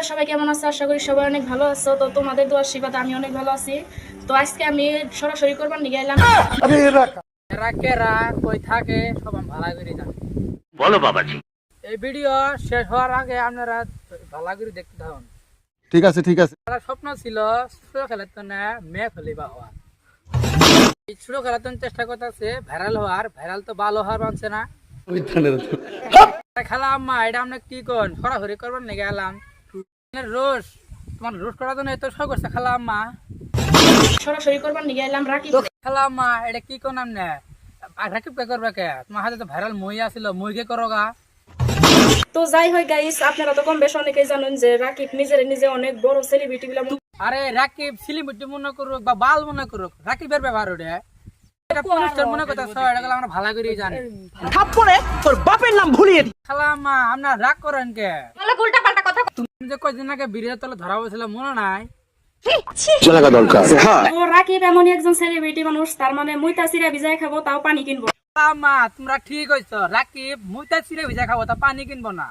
সবাই কেমন আছো? আশা করি সবাই অনেক ভালো আছো। তো তোমাদের দোয়া আশীর্বাদে আমি অনেক ভালো আছি। তো আজকে আমি সরাসরি কোরবান নিয়ে গেলাম। এরা কেরা কই থাকে সব আমি ভালো করে জানি। বলো বাবাজি। এই ভিডিও শেষ হওয়ার আগে আপনারা ভালো করে দেখতে থাকুন। ঠিক আছে ঠিক আছে। আমার স্বপ্ন ছিল ছোট খেলাতনে মেয়ে ফেলিবা হওয়ার। এই ছোট খেলাতন চেষ্টা করতেছে ভাইরাল হওয়ার, ভাইরাল তো ভালো হওয়ার পাচ্ছে না। খেলা আম্মা এটা আমরা কি কোন সরাসরি করবার নিয়ে গেলাম রোজ তোমার রোজ করার জন্য এত শখ করছে খেলা আম্মা। সরাসরি কোরবান নিয়ে গেলাম রাকিব। খেলা আম্মা এটা কি কোন আমনে রাকিব কে করবে কে? তোমার হাতে তো ভাইরাল মই আছিল, মইকে করোগা। তো যাই হয় গাইস, আপনারা তো কম বেশ অনেকেই জানেন যে রাকিব নিজে অনেক বড় সেলিব্রিটি বলে। আরে রাকিব সিলিমিটি মনে করুক বা বাল মনে করুক, রাকিবের ব্যবহার ওটা এটা পুরুষটার মনে কথা এটা গেলে আমরা ভালো করেই জানি। থাপ্পড়ে তোর বাপের নাম ভুলিয়ে দি। খালাম্মা আপনার রাগ করেন কে? উল্টা পাল্টা কথা। তুমি যে কয়দিন আগে বিড়ির তলে ধরা হয়েছিল মনে নাই? ও রাকিব এমনই একজন সেলিব্রিটি মানুষ, তার মানে মুইতা সিরা ভিজায় খাবো তাও পানি কিনবো। খালাম্মা তোমরা ঠিক কইছো, রাকিব মুইতা চিড়ে ভিজা খাবো তা পানি কিনবো না।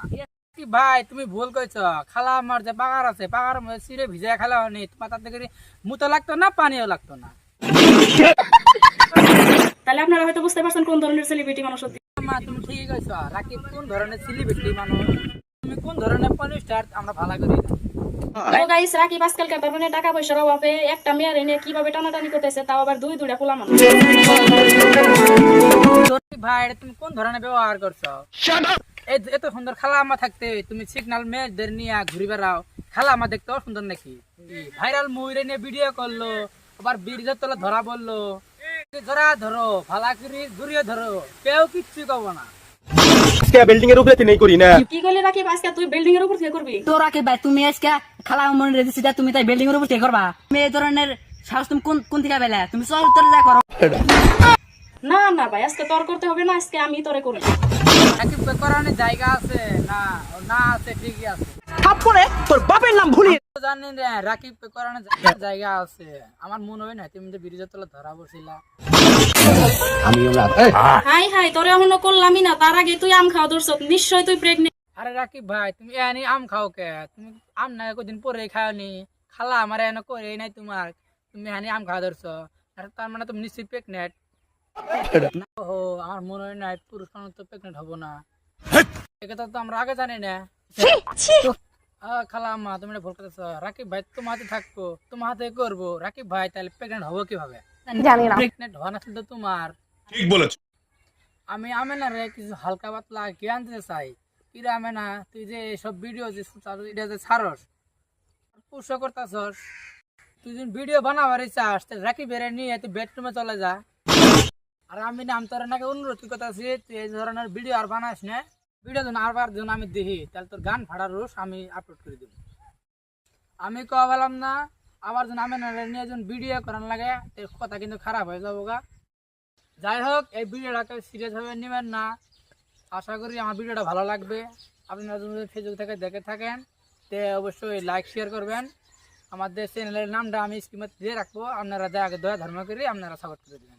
কি ভাই তুমি ভুল কইছো। খালাম্মার যে পাগার আছে পাগার মধ্যে চিড়ে ভিজা খেলা হয়নি, তোমার তাতে করে মুতো লাগতো না পানিও লাগতো না। তাহলে আপনারা হয়তো বুঝতে পারছেন কোন ধরনের সেলিব্রিটি মানুষ সত্যি। মা তুমি ঠিক কইছো, রাকিব কোন ধরনের সেলিব্রিটি মানুষ, তুমি কোন ধরনের পলিস্টার আমরা ভালো করি না। তো গাইস রাকিব আজকালকার তার মানে টাকা পয়সার অভাবে একটা মেয়ের এনে কিভাবে টানাটানি করতেছে, তাও আবার দুইটা পোলা মানুষ। ভাই এটা তুমি কোন ধরনের ব্যবহার করছো? এই এত সুন্দর খালা আমা থাকতে তুমি সিগন্যাল মেয়েদের নিয়ে ঘুরি বেড়াও, খালা আমা দেখতে সুন্দর নাকি? ভাইরাল মুভিরে নিয়ে ভিডিও করলো, আবার বীর্যের তলে ধরা বললো, ধরা ধরো ভালা করি ঘুরিয়ে ধরো, কেউ কিচ্ছু কব না। বিল্ডিং এর উপরে নেই করি না। কি করলি রাকিব আজকে তুই বিল্ডিং এর উপর থেকে করবি? তো রাকিব ভাই তুমি আজকে খালা মনে রেখেছি তুমি তাই বিল্ডিং এর উপর থেকে করবা? তুমি এই ধরনের সাহস তুমি কোন থেকে পেলে? তুমি চল তোরে যা করো। না না ভাই, আজকে তোর করতে হবে না, আজকে আমি তোরে করি। রাকিব করানোর জায়গা আছে না? না আছে, ঠিকই আছে। থাপ্পড়ে তোর বাপের নাম ভুলিয়ে জানি রে রাকিব করানোর জায়গা আছে। আমার মনে হয় না তুমি যে বীর্যের তলে ধরা বসিলা। হাই হাই, তোরে এখনো করলামই না, তার আগে তুই আম খাওয়া ধরছ, নিশ্চয় তুই প্রেগনেন্ট। আরে রাকিব ভাই তুমি এনে আম খাও কে? তুমি আম না কদিন পরে খাওনি, খালা আমার এনে করে নাই তোমার, তুমি এনে আম খাওয়া ধরছো। আর তার মানে তুমি নিশ্চয়ই প্রেগনেন্ট। ওহো আমার মনে হয় না পুরুষ মানুষ তো প্রেগনেন্ট হবো না, এটা তো আমরা আগে জানি না। খালা আম্মা তুমি ভুল করতেছ, রাকিব ভাই তোমার হাতে থাকবো, তোমার হাতে করবো। রাকিব ভাই তাহলে প্রেগনেন্ট হবো কিভাবে? জানি না। প্রেগনেন্ট হওয়া না তো তোমার। ঠিক বলেছো। আমি আমেনা রে কিছু হালকা পাতলা জ্ঞান দিতে চাই। কিরা আমেনা তুই যে সব ভিডিও যে ছাড়স পুষো করতেছস, তুই যদি ভিডিও বানাবার চাস রাখি বেড়ে নিয়ে তুই বেডরুমে চলে যা। আর আমি নাম তোর নাকি অনুরোধ করতেছি তুই এই ধরনের ভিডিও আর বানাস না। ভিডিও যেন আরবার যেন আমি দেখি, তাহলে তোর গান ফাড়ার রোষ আমি আপলোড করে দেব। আমি কয়া বললাম না আবার যেন আমেনা নিয়ে যখন ভিডিও করার লাগে কথা কিন্তু খারাপ হয়ে যাবো গা। যাই হোক এই ভিডিওটাকে সিরিয়াস ভাবে নেবেন না। আশা করি আমার ভিডিওটা ভালো লাগবে। আপনারা যদি ফেসবুক থেকে দেখে থাকেন তে অবশ্যই লাইক শেয়ার করবেন। আমাদের চ্যানেলের নামটা আমি স্ক্রিনে দিয়ে রাখবো, আপনারা দয়া ধর্ম করে আপনারা সাপোর্ট করে দেবেন।